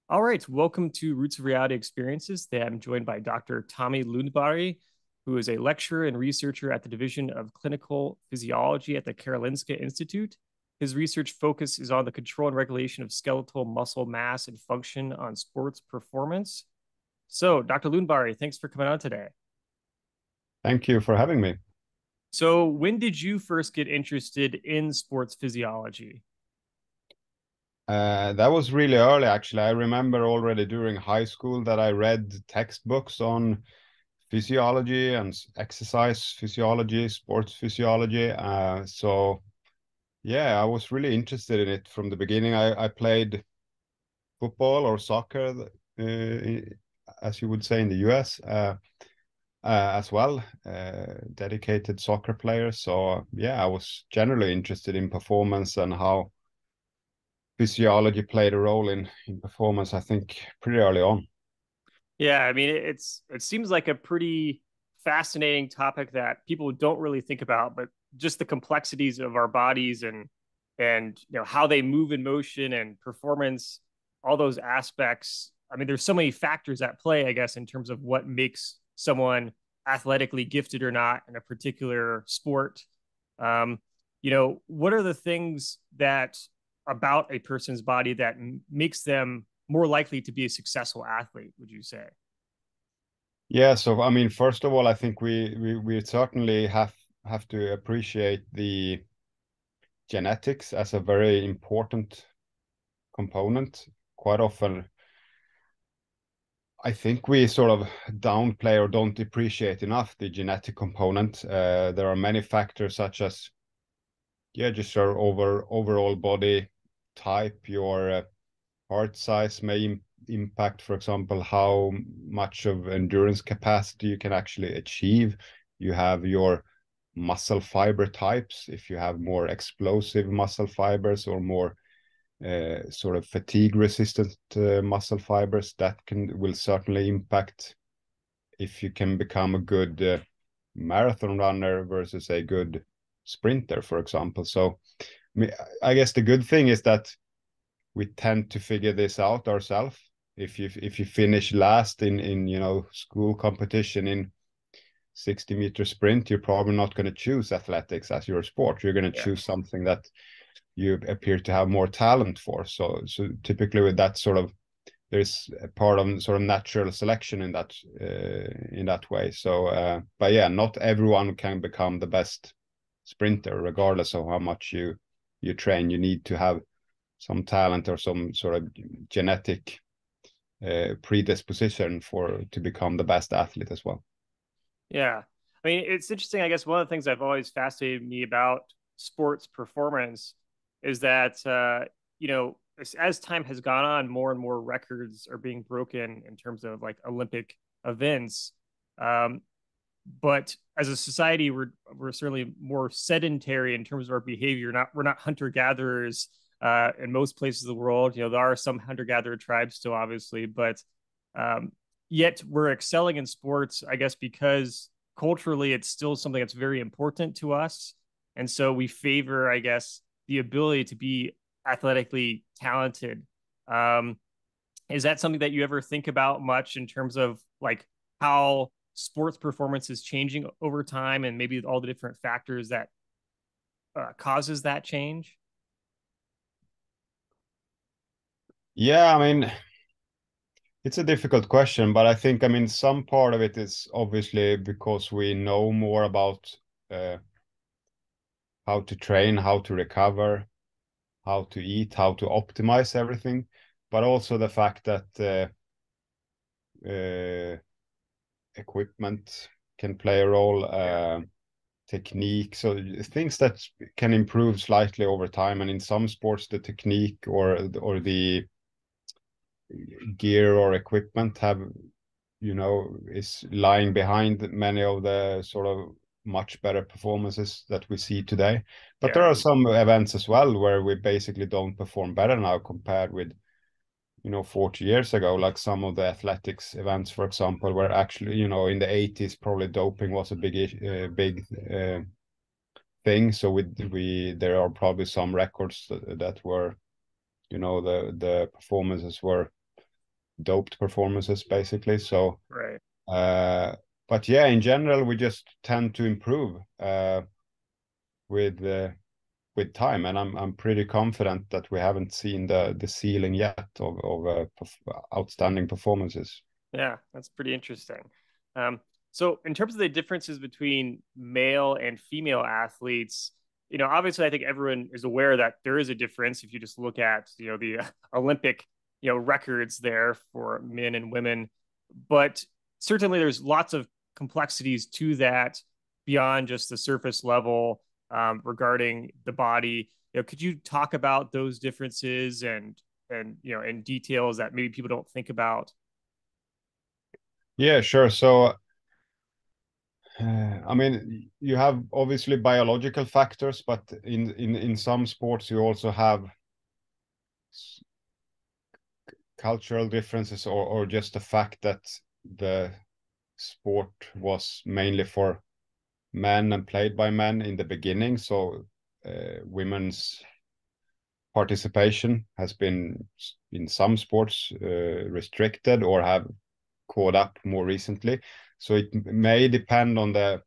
All right, welcome to Roots of Reality Experiences. Today I'm joined by Dr. Tommy-Lundberg, who is a lecturer and researcher at the Division of Clinical Physiology at the Karolinska Institute. His research focus is on the control and regulation of skeletal muscle mass and function on sports performance. So, Dr. Lundberg, thanks for coming on today. Thank you for having me. So, when did you first get interested in sports physiology? That was really early, actually. I remember already during high school that I read textbooks on physiology and exercise physiology, sports physiology. Yeah, I was really interested in it from the beginning. I played football or soccer, as you would say in the US, as well, dedicated soccer player. So yeah, I was generally interested in performance and how physiology played a role in performance, I think, pretty early on. Yeah, I mean it seems like a pretty fascinating topic that people don't really think about, but just the complexities of our bodies and how they move in motion and performance, all those aspects. I mean, there's so many factors at play, I guess, in terms of what makes someone athletically gifted or not in a particular sport. Um, what are the things that about a person's body that makes them more likely to be a successful athlete, would you say? Yeah, so I mean, first of all, I think we certainly have to appreciate the genetics as a very important component. Quite often, I think we sort of downplay or don't appreciate enough the genetic component. There are many factors such as, yeah, just your overall body type, your heart size may impact, for example, how much of endurance capacity you can actually achieve. You have your muscle fiber types. If you have more explosive muscle fibers or more sort of fatigue resistant muscle fibers, that will certainly impact if you can become a good marathon runner versus a good sprinter, for example. So I mean, I guess the good thing is that we tend to figure this out ourselves. If you finish last in school competition in 60-meter sprint, you're probably not going to choose athletics as your sport. You're going to Yeah. choose something that you appear to have more talent for. So typically with that sort of, there's a part of sort of natural selection in that way. But yeah, not everyone can become the best sprinter, regardless of how much you train. You need to have some talent or some sort of genetic predisposition to become the best athlete as well. Yeah. I mean, it's interesting. I guess one of the things I've always fascinated me about sports performance is that, as time has gone on, more and more records are being broken in terms of like Olympic events. Um, but as a society, we're certainly more sedentary in terms of our behavior. Not we're not hunter gatherers in most places of the world. There are some hunter gatherer tribes still, obviously, but um, yet we're excelling in sports. I guess because culturally, it's still something that's very important to us, and so we favor, I guess, the ability to be athletically talented. Um, is that something that you ever think about much in terms of like how sports performance is changing over time and maybe all the different factors that causes that change? Yeah, I mean, it's a difficult question, but I think, I mean, some part of it is obviously because we know more about uh, how to train, how to recover, how to eat, how to optimize everything, but also the fact that uh, equipment can play a role, Yeah. technique, so things that can improve slightly over time. And in some sports, the technique or the gear or equipment is lying behind many of the sort of much better performances that we see today. But there Yeah. are some events as well where we basically don't perform better now compared with 40 years ago, like some of the athletics events, for example, where actually, in the 80s, probably doping was a big thing. So there are probably some records that were, the performances were doped performances, basically. So, Right. but yeah, in general, we just tend to improve with with time, and I'm pretty confident that we haven't seen the ceiling yet of outstanding performances. Yeah, that's pretty interesting. Um, so in terms of the differences between male and female athletes, obviously I think everyone is aware that there is a difference if you just look at, the Olympic, records there for men and women. But certainly there's lots of complexities to that beyond just the surface level regarding the body. Could you talk about those differences and details that maybe people don't think about? Yeah, sure. So, I mean, you have obviously biological factors, but in some sports you also have cultural differences, or just the fact that the sport was mainly for men and played by men in the beginning. So women's participation has been in some sports restricted or have caught up more recently. So it may depend on the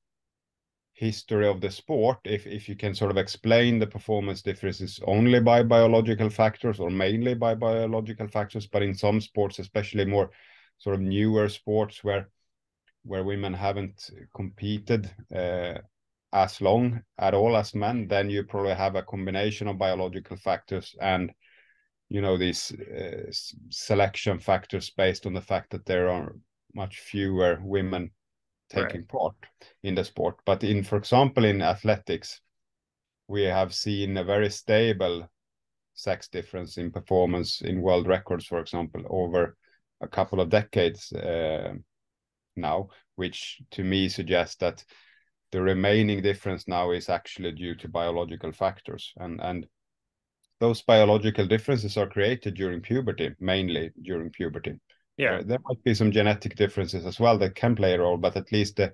history of the sport if you can sort of explain the performance differences only by biological factors or mainly by biological factors. But in some sports, especially more sort of newer sports where women haven't competed as long at all as men, then you probably have a combination of biological factors and these selection factors based on the fact that there are much fewer women Right. taking part in the sport. But for example, in athletics, we have seen a very stable sex difference in performance in world records, for example, over a couple of decades now, which to me suggests that the remaining difference now is actually due to biological factors. And those biological differences are created during puberty, mainly during puberty. Yeah. There might be some genetic differences as well that can play a role, but at least the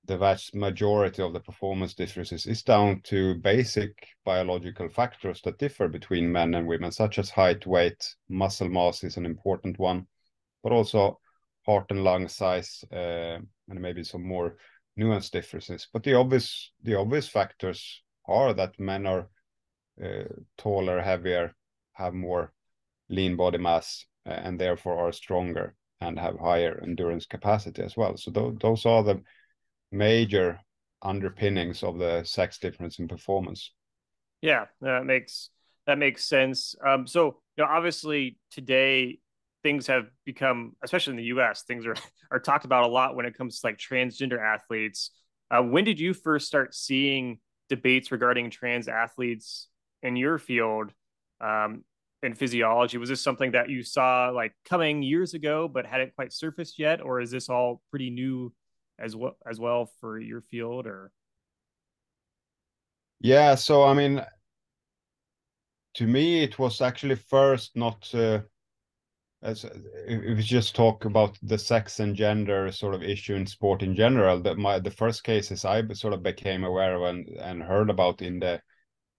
vast majority of the performance differences is down to basic biological factors that differ between men and women, such as height, weight, muscle mass is an important one, but also heart and lung size, and maybe some more nuanced differences. But the obvious factors are that men are taller, heavier, have more lean body mass, and therefore are stronger and have higher endurance capacity as well. So those are the major underpinnings of the sex difference in performance. Yeah, that makes sense. So obviously today things have become, especially in the U.S., things are talked about a lot when it comes to like transgender athletes. When did you first start seeing debates regarding trans athletes in your field, um, in physiology? Was this something that you saw like coming years ago, but hadn't quite surfaced yet, or is this all pretty new as well for your field? Or Yeah, so I mean, to me, it was actually first not as if we just talk about the sex and gender sort of issue in sport in general. The first cases I sort of became aware of and heard about in the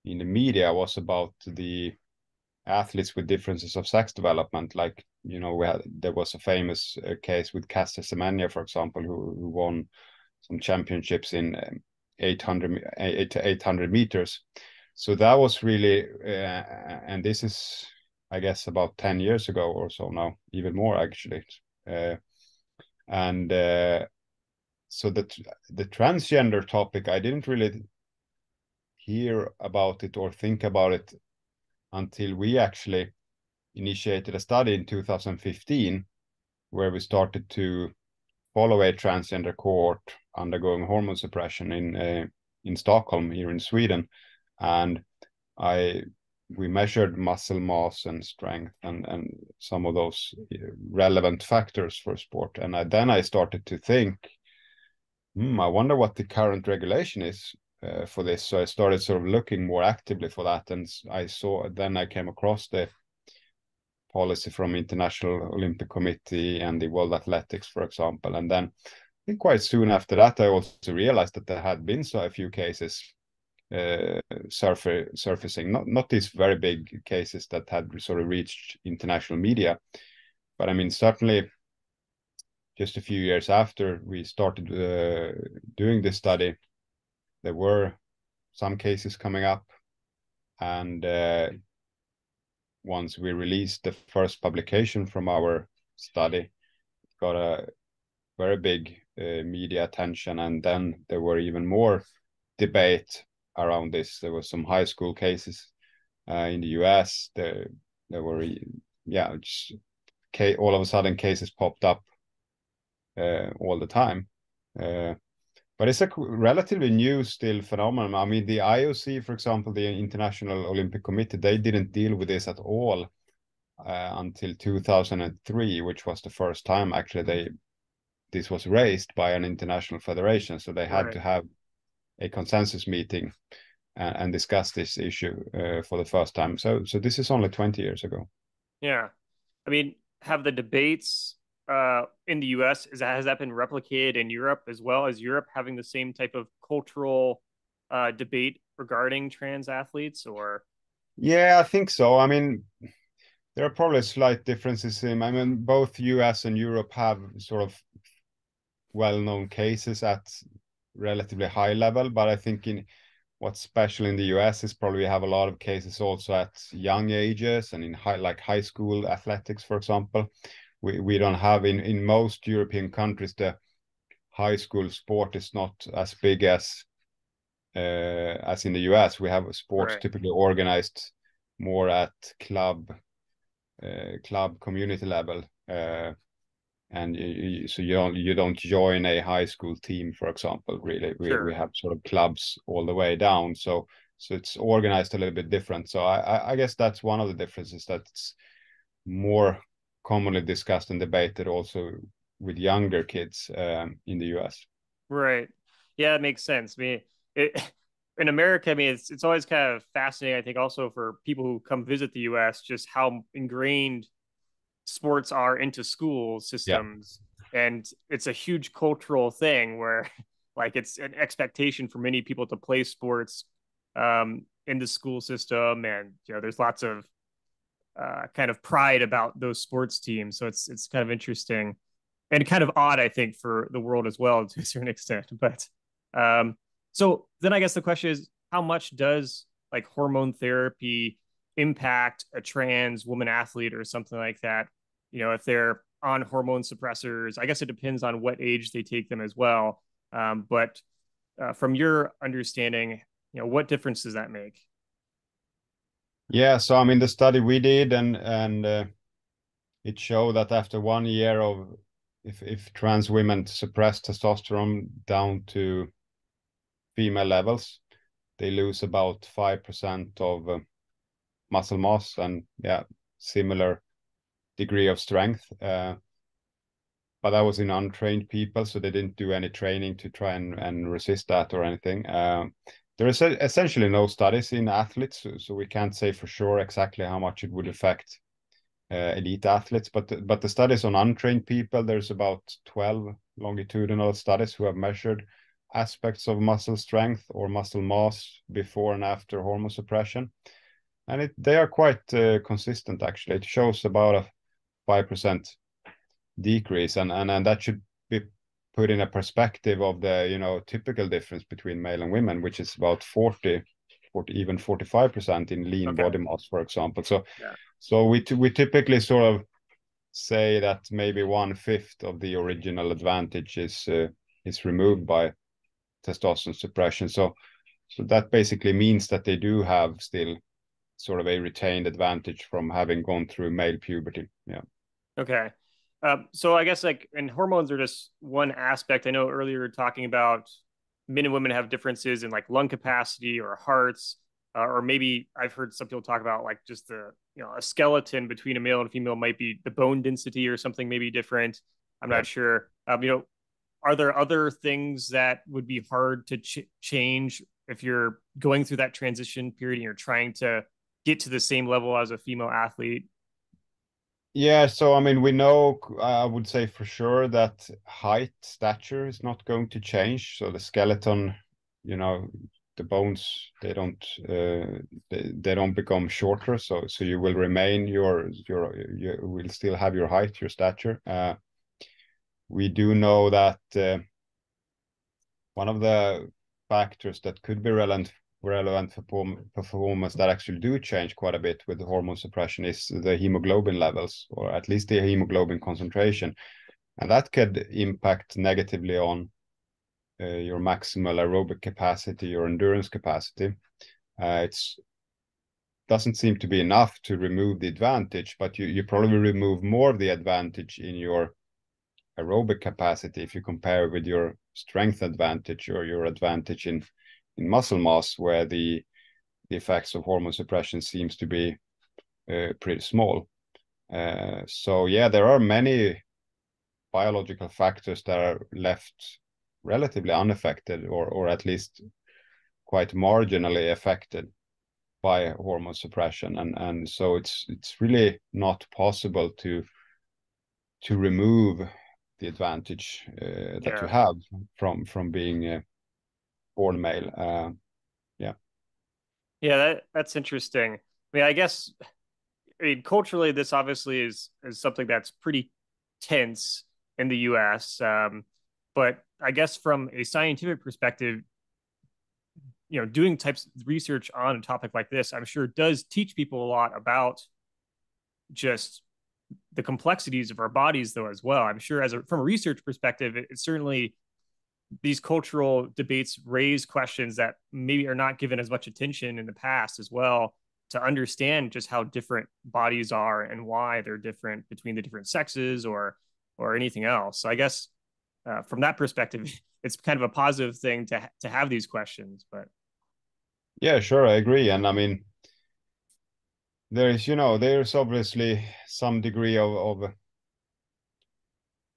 media was about the athletes with differences of sex development. Like there was a famous case with Caster Semenya, for example, who won some championships in 800 meters. So that was really, and this is, I guess, about 10 years ago or so now, even more actually. Uh, and so the transgender topic, I didn't really hear about it or think about it until we actually initiated a study in 2015 where we started to follow a transgender cohort undergoing hormone suppression in Stockholm here in Sweden, and I we measured muscle mass and strength and some of those relevant factors for sport. And then I started to think, I wonder what the current regulation is for this. So I started sort of looking more actively for that, and I came across the policy from International Olympic Committee and the World Athletics, for example. And then I think quite soon after that, I also realized that there had been a few cases surfacing, not these very big cases that had sort of reached international media, But I mean, certainly just a few years after we started doing this study, there were some cases coming up, and once we released the first publication from our study, it got a very big media attention, and then there were even more debate around this. There were some high school cases in the US. There were, yeah, just, all of a sudden cases popped up all the time. But it's a relatively new still phenomenon. I mean, the IOC, for example, the International Olympic Committee, they didn't deal with this at all until 2003, which was the first time actually this was raised by an international federation. So they had Right. to have a consensus meeting and discuss this issue for the first time. So this is only 20 years ago. Yeah. I mean, have the debates in the US, has that been replicated in Europe as well? As Europe having the same type of cultural debate regarding trans athletes, or? Yeah, I think so. I mean, there are probably slight differences I mean, both US and Europe have sort of well-known cases at relatively high level, but I think in what's special in the US is probably we have a lot of cases also at young ages and in high school athletics, for example. We don't have in most European countries the high school sport is not as big as in the US. We have sports Right. typically organized more at club community level, and so you don't join a high school team, for example. Really, we Sure. have sort of clubs all the way down, so it's organized a little bit different. So I guess that's one of the differences, that's more commonly discussed and debated also with younger kids in the US. Right. Yeah, it makes sense. I mean, it in America, I mean, it's always kind of fascinating, I think, also for people who come visit the US, just how ingrained sports are into school Yeah. systems. And it's a huge cultural thing where like it's an expectation for many people to play sports in the school system. And there's lots of kind of pride about those sports teams. So it's kind of interesting and kind of odd, I think, for the world as well to a certain extent. But um, so then I guess the question is, how much does like hormone therapy impact a trans woman athlete or something like that? If they're on hormone suppressors, I guess it depends on what age they take them as well. But from your understanding, what difference does that make? Yeah, so I mean the study we did, and it showed that after 1 year of if trans women suppress testosterone down to female levels, they lose about 5% of muscle mass and, yeah, similar degree of strength. But that was in untrained people, so they didn't do any training to try and resist that or anything. There is essentially no studies in athletes, so we can't say for sure exactly how much it would affect elite athletes. But the studies on untrained people, there's about 12 longitudinal studies who have measured aspects of muscle strength or muscle mass before and after hormone suppression, and they are quite consistent actually. It shows about a 5% decrease, and that should be put in a perspective of the typical difference between male and women, which is about 40 even 45% in lean Okay. body mass, for example. So Yeah. we typically sort of say that maybe 1/5 of the original advantage is removed by testosterone suppression. So that basically means that they do have still sort of a retained advantage from having gone through male puberty. Yeah. Okay. So I guess like, and hormones are just one aspect. I know earlier you were talking about men and women have differences in like lung capacity or hearts, or maybe I've heard some people talk about like just a skeleton between a male and female might be the bone density or something maybe different. I'm Yeah. not sure. Are there other things that would be hard to change if you're going through that transition period and you're trying to get to the same level as a female athlete? Yeah, so I mean, we know, I would say for sure that height, stature is not going to change. So the skeleton, you know, the bones, they don't become shorter, so you will remain you will still have your height, your stature. We do know that one of the factors that could be relevant for performance that actually do change quite a bit with the hormone suppression is the hemoglobin levels, or at least the hemoglobin concentration, and that could impact negatively on your maximal aerobic capacity, your endurance capacity. It's doesn't seem to be enough to remove the advantage, but you probably remove more of the advantage in your aerobic capacity if you compare with your strength advantage or your advantage in muscle mass, where the effects of hormone suppression seems to be pretty small. So yeah, there are many biological factors that are left relatively unaffected, or at least quite marginally affected by hormone suppression, and so it's really not possible to remove the advantage that you have from being born male. Yeah. Yeah, that's interesting. I mean, I mean, culturally, this obviously is something that's pretty tense in the U.S. But I guess from a scientific perspective, doing types of research on a topic like this, I'm sure does teach people a lot about just the complexities of our bodies, though, as well. I'm sure from a research perspective, it certainly these cultural debates raise questions that maybe are not given as much attention in the past as well, to understand just how different bodies are and why they're different between the different sexes or anything else. So I guess from that perspective, it's kind of a positive thing to have these questions. But yeah, sure, I agree. And I mean, there's obviously some degree of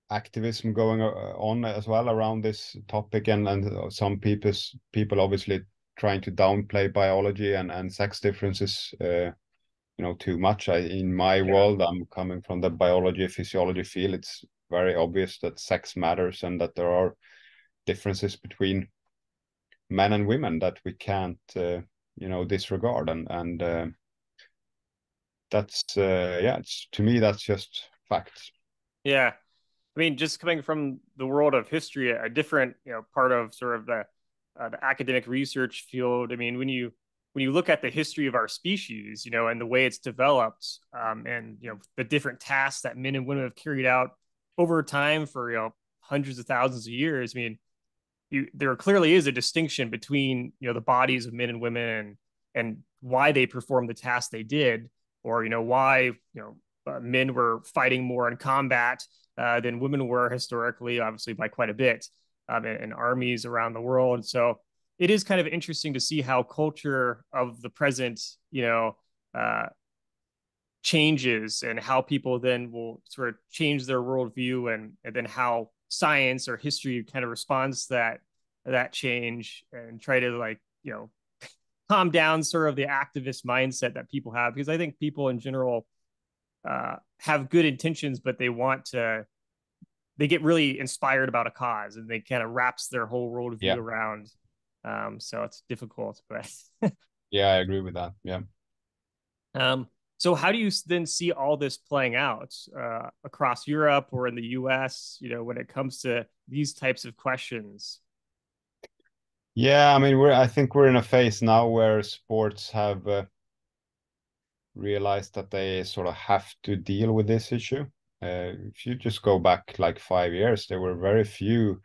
activism going on as well around this topic, and some people obviously trying to downplay biology and sex differences too much. In my world, I'm coming from the biology physiology field. It's very obvious that sex matters and that there are differences between men and women that we can't disregard, and that's it's, to me, that's just facts. yeah, I mean, just coming from the world of history, a different part of sort of the academic research field. I mean, when you look at the history of our species, and the way it's developed, and the different tasks that men and women have carried out over time for hundreds of thousands of years. I mean, there clearly is a distinction between the bodies of men and women, and why they performed the tasks they did, or why men were fighting more in combat than women were historically, obviously by quite a bit, in armies around the world. So it is kind of interesting to see how culture of the present, uh, changes, and how people then will sort of change their worldview, and then how science or history kind of responds to that change, and try to calm down sort of the activist mindset that people have, because I think people in general have good intentions, but they get really inspired about a cause, and they kind of wraps their whole worldview Yeah. around. So it's difficult, but Yeah, I agree with that. Yeah. So how do you then see all this playing out across Europe or in the US, when it comes to these types of questions? Yeah, I mean, I think we're in a phase now where sports have realized that they sort of have to deal with this issue. If you just go back like 5 years, there were very few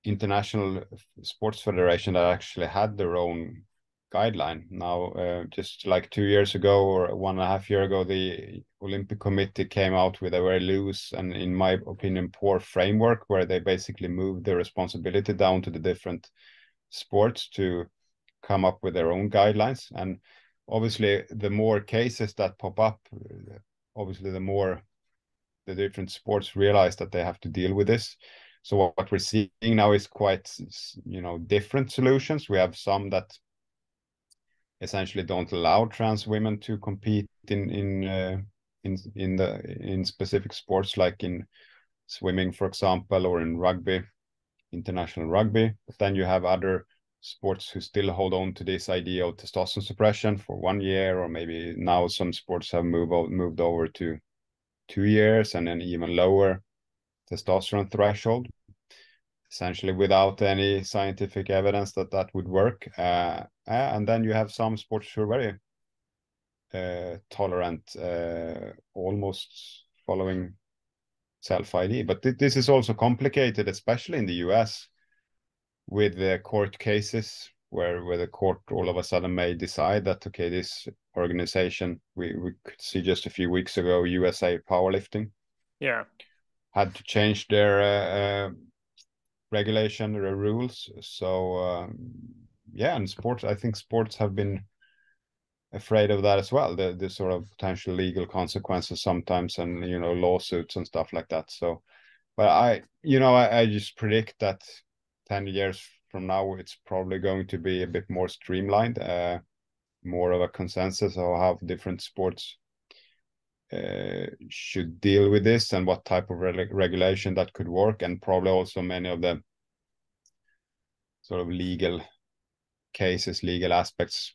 international sports federation that actually had their own guideline. Now, just like 2 years ago or 1.5 years ago, the Olympic Committee came out with a very loose and, in my opinion, poor framework, where they basically moved the responsibility down to the different sports to come up with their own guidelines. And obviously, the more cases that pop up, obviously the more the different sports realize that they have to deal with this. So what we're seeing now is quite different solutions. We have some that essentially don't allow trans women to compete in specific sports, like in swimming, for example, or in rugby, international rugby. But then you have other sports who still hold on to this idea of testosterone suppression for 1 year, or maybe now some sports have moved over to 2 years and then even lower testosterone threshold, essentially without any scientific evidence that that would work. And then you have some sports who are very tolerant, almost following self-ID. But this is also complicated, especially in the US, with the court cases where the court all of a sudden may decide that, okay, this organization, we could see just a few weeks ago, USA Powerlifting, Yeah. had to change their regulation, their rules. So yeah, and sports, I think sports have been afraid of that as well, the sort of potential legal consequences sometimes, and lawsuits and stuff like that. So but I just predict that 10 years from now it's probably going to be a bit more streamlined, more of a consensus of how different sports should deal with this and what type of regulation that could work, and probably also many of the sort of legal cases, legal aspects,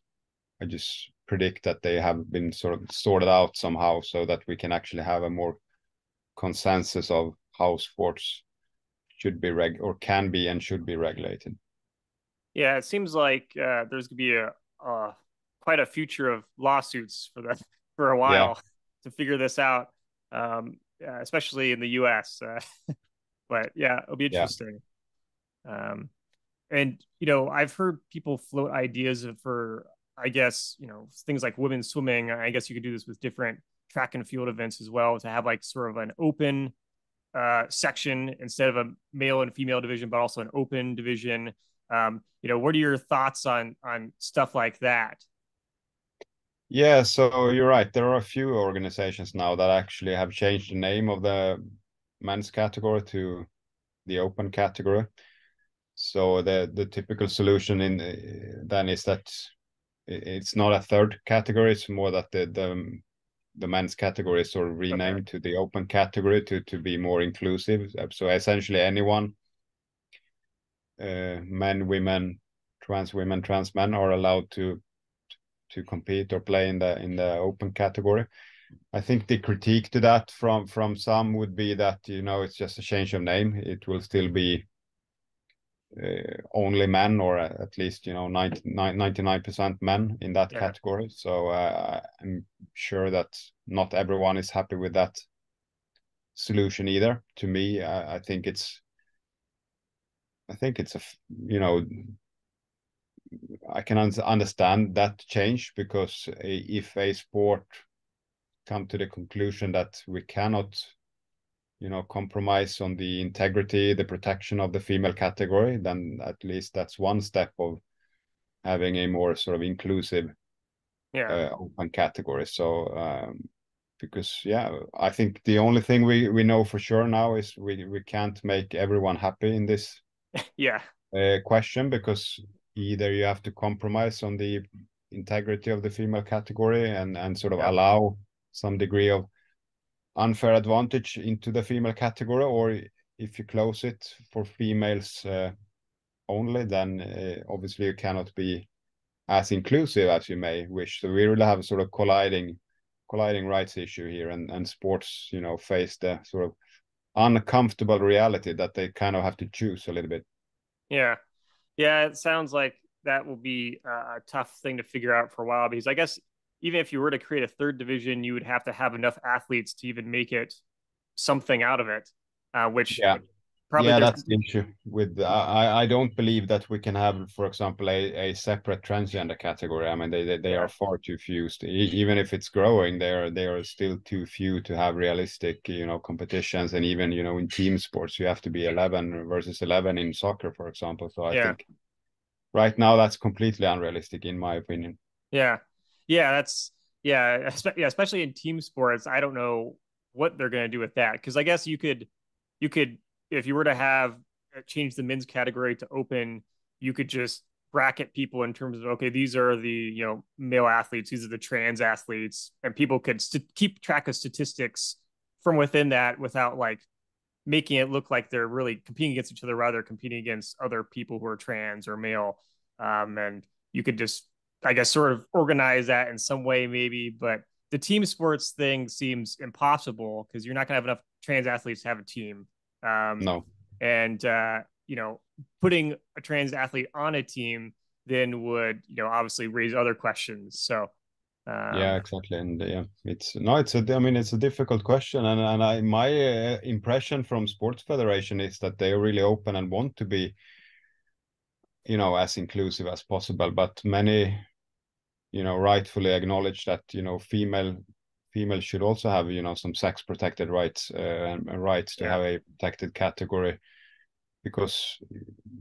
I just predict that they have been sort of sorted out somehow, so that we can actually have a more consensus of how sports should be or can be and should be regulated. Yeah, it seems like there's gonna be quite a future of lawsuits for a Yeah, while to figure this out, especially in the U.S. But yeah, it'll be yeah, interesting. Um, and I've heard people float ideas for, I guess, things like women's swimming. I guess you could do this with different track and field events as well, to have like sort of an open section instead of a male and female division, but also an open division. What are your thoughts on stuff like that? yeah. So you're right. There are a few organizations now that actually have changed the name of the men's category to the open category. So the typical solution in then is that it's not a third category. It's more that the men's category is sort of Okay. renamed to the open category to be more inclusive. So essentially anyone, men, women, trans men, are allowed to compete or play in the open category. I think the critique to that from some would be that it's just a change of name. It will still be only men, or at least 99% men in that Yeah. category. So I'm sure that not everyone is happy with that solution either. To me, I think it's a I can understand that change, because if a sport come to the conclusion that we cannot compromise on the integrity, the protection of the female category, then at least that's one step of having a more sort of inclusive Yeah. open category. So because I think the only thing we know for sure now is we can't make everyone happy in this Yeah. question, because either you have to compromise on the integrity of the female category and sort of Yeah. allow some degree of unfair advantage into the female category, or if you close it for females only, then obviously you cannot be as inclusive as you may wish. So we really have a sort of colliding rights issue here, and sports face the sort of uncomfortable reality that they kind of have to choose a little bit. Yeah. Yeah. It sounds like that will be a tough thing to figure out for a while, because I guess even if you were to create a third division, you would have to have enough athletes to even make it something out of it, which Yeah. probably Yeah, there's. that's the issue with I don't believe that we can have, for example, a separate transgender category. I mean, they Yeah. are far too few. Even if it's growing, they are still too few to have realistic competitions. And even in team sports, you have to be 11 versus 11 in soccer, for example. So I Yeah. think right now that's completely unrealistic, in my opinion. Yeah. Yeah. Yeah, especially in team sports. I don't know what they're going to do with that, because I guess you could, if you were to have change the men's category to open, you could just bracket people in terms of, okay, these are the male athletes, these are the trans athletes, and people could keep track of statistics from within that without like making it look like they're really competing against each other, rather competing against other people who are trans or male. and you could just, I guess, sort of organize that in some way, maybe. But the team sports thing seems impossible because you're not going to have enough trans athletes to have a team. Um, No. and putting a trans athlete on a team then would, obviously raise other questions. So, Yeah, um, exactly. And yeah, it's no, I mean, it's a difficult question. And my impression from sports federation is that they're really open and want to be, as inclusive as possible. But many, rightfully acknowledge that, female should also have, some sex protected rights, and rights to yeah, have a protected category, because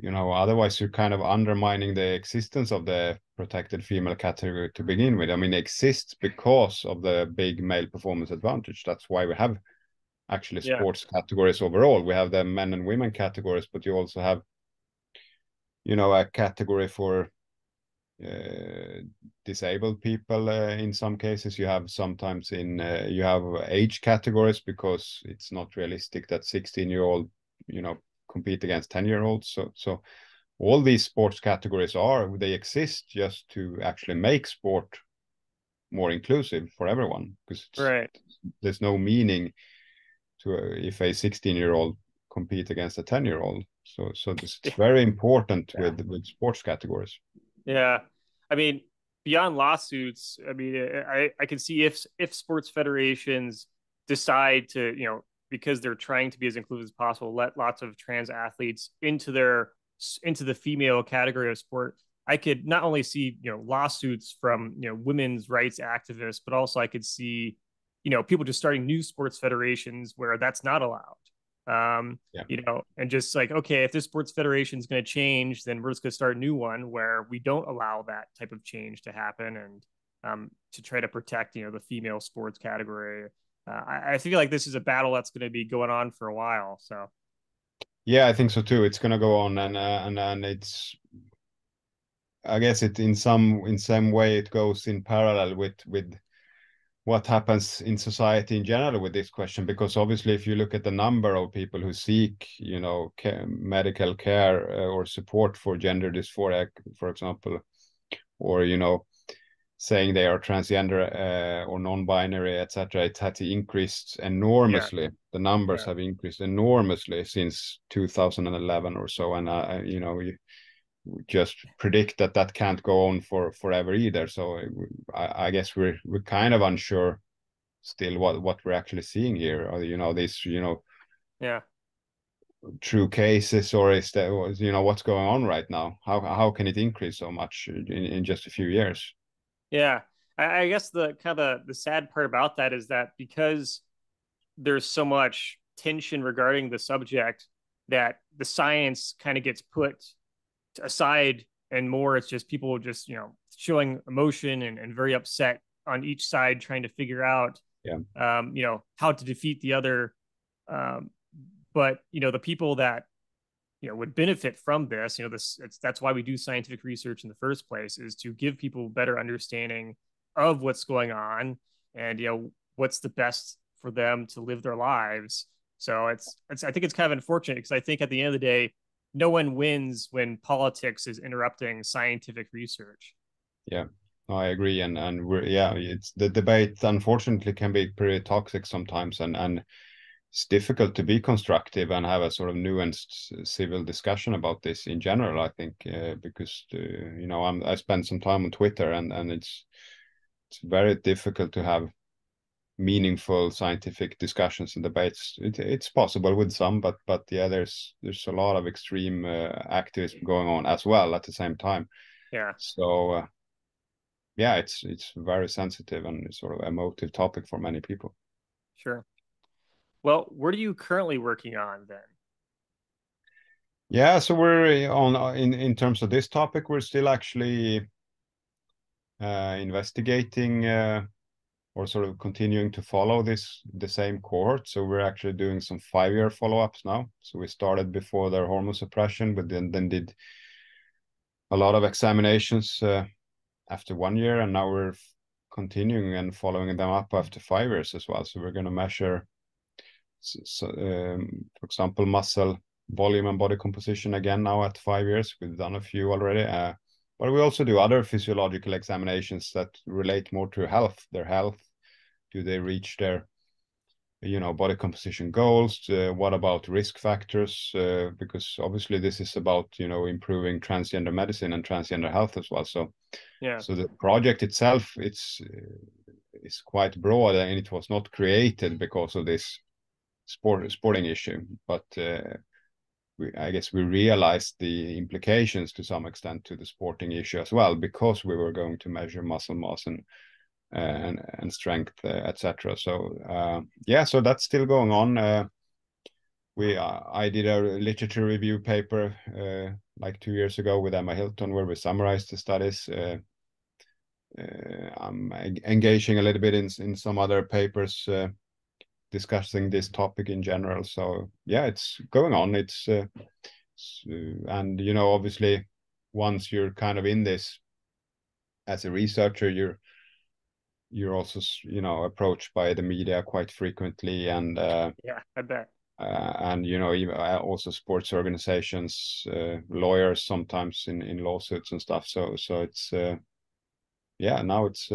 otherwise you're kind of undermining the existence of the protected female category to begin with. I mean, it exists because of the big male performance advantage. That's why we have actually yeah, sports categories overall. We have the men and women categories, but you also have, a category for disabled people. In some cases, you have sometimes you have age categories, because it's not realistic that 16-year-old, compete against 10-year-olds. So all these sports categories they exist just to actually make sport more inclusive for everyone, because right. there's no meaning to if a 16-year-old compete against a 10-year-old. So it's Yeah, very important yeah, with sports categories. yeah. I mean, beyond lawsuits, I mean, I can see if sports federations decide to, because they're trying to be as inclusive as possible, let lots of trans athletes into the female category of sport. I could not only see, lawsuits from, women's rights activists, but also I could see, people just starting new sports federations where that's not allowed. Yeah. And just like, okay, if this sports federation is going to change, then we're just going to start a new one where we don't allow that type of change to happen, and to try to protect, the female sports category. I feel like this is a battle that's going to be going on for a while. So, Yeah, I think so too. It's going to go on, and it's, I guess it in some way it goes in parallel with what happens in society in general with this question, because obviously if you look at the number of people who seek, medical care, or support for gender dysphoria, for example, or saying they are transgender, or non-binary, etc., it had increased yeah, enormously. The numbers yeah, have increased enormously since 2011 or so, and you just predict that can't go on for forever either. So I guess we're kind of unsure still what we're actually seeing here. Or these yeah. true cases, or is that what's going on right now? How can it increase so much in just a few years? Yeah. I guess the kind of the sad part about that is that because there's so much tension regarding the subject, that the science kind of gets put aside, and more it's just people just, showing emotion and very upset on each side, trying to figure out, Yeah, how to defeat the other. Um, but the people that, would benefit from this, that's why we do scientific research in the first place, is to give people better understanding of what's going on, and what's the best for them to live their lives. So it's I think it's kind of unfortunate, because I think at the end of the day, no one wins when politics is interrupting scientific research. yeah. No, I agree, and it's the debate. Unfortunately, can be pretty toxic sometimes, and it's difficult to be constructive and have a sort of nuanced civil discussion about this in general. I think, because I spend some time on Twitter, and it's very difficult to have meaningful scientific discussions and debates. It's possible with some, but yeah, there's a lot of extreme activism going on as well at the same time. Yeah, So yeah, it's very sensitive and sort of emotive topic for many people. sure. Well, what are you currently working on then? Yeah, so we're on in terms of this topic, we're still actually investigating, or sort of continuing to follow the same cohort. So we're actually doing some 5-year follow-ups now. So we started before their hormone suppression, but then did a lot of examinations after 1 year, and now we're continuing and following them up after 5 years as well. So we're going to measure, for example, muscle volume and body composition again now at 5 years. We've done a few already. but we also do other physiological examinations that relate more to health, their health. Do they reach their, body composition goals? What about risk factors? Because obviously this is about, improving transgender medicine and transgender health as well. So, Yeah. so the project itself, it's quite broad, and it was not created because of this sporting issue, but I guess we realized the implications to some extent to the sporting issue as well, because we were going to measure muscle mass and strength, etc. So yeah, so that's still going on. I did a literature review paper like 2 years ago with Emma Hilton, where we summarized the studies. I'm engaging a little bit in some other papers discussing this topic in general. So yeah, it's going on. And obviously, once you're kind of in this as a researcher, you're also approached by the media quite frequently, and Yeah, I bet. even, also sports organizations, lawyers sometimes in lawsuits and stuff. So it's yeah, now it's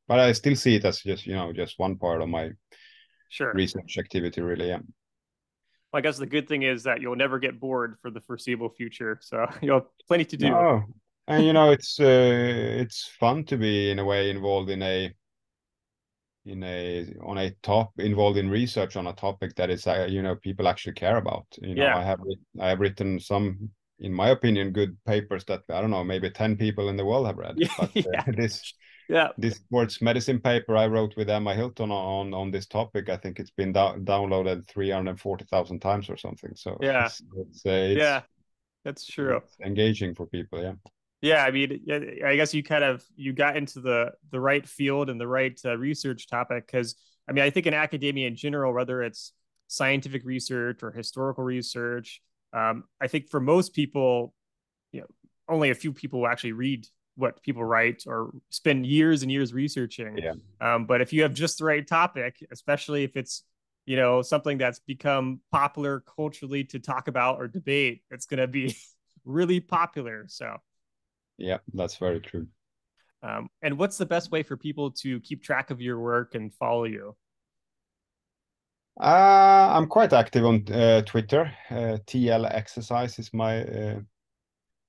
but I still see it as just one part of my Sure. research activity, really. Yeah. Well, I guess the good thing is that you'll never get bored for the foreseeable future. So you'll have plenty to do. No, and it's fun to be in a way involved involved in research on a topic that is people actually care about. Yeah. I have written some, in my opinion, good papers that I don't know, maybe 10 people in the world have read. But Yeah. this Yeah. this sports medicine paper I wrote with Emma Hilton on this topic, I think it's been downloaded 340,000 times or something. So Yeah. it's Yeah. That's true. it's engaging for people. Yeah. Yeah, I mean, I guess you got into the right field and the right research topic because I mean, I think in academia in general, whether it's scientific research or historical research, I think for most people, you know, only a few people will actually read what people write or spend years and years researching. Yeah. But if you have just the right topic, especially if it's something that's become popular culturally to talk about or debate, it's going to be really popular. So. Yeah, that's very true. And what's the best way for people to keep track of your work and follow you? I'm quite active on Twitter. TL Exercise is my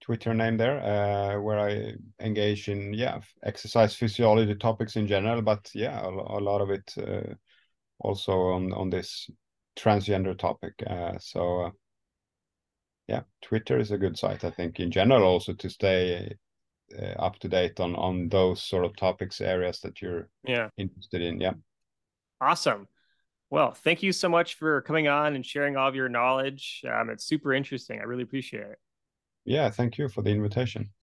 Twitter name there, where I engage in exercise physiology topics in general, but yeah, a lot of it also on this transgender topic. So yeah, Twitter is a good site, I think, in general, also to stay up to date on those sort of topics areas that you're Yeah. interested in. Yeah. Awesome. Well, thank you so much for coming on and sharing all of your knowledge. It's super interesting. I really appreciate it. Yeah, thank you for the invitation.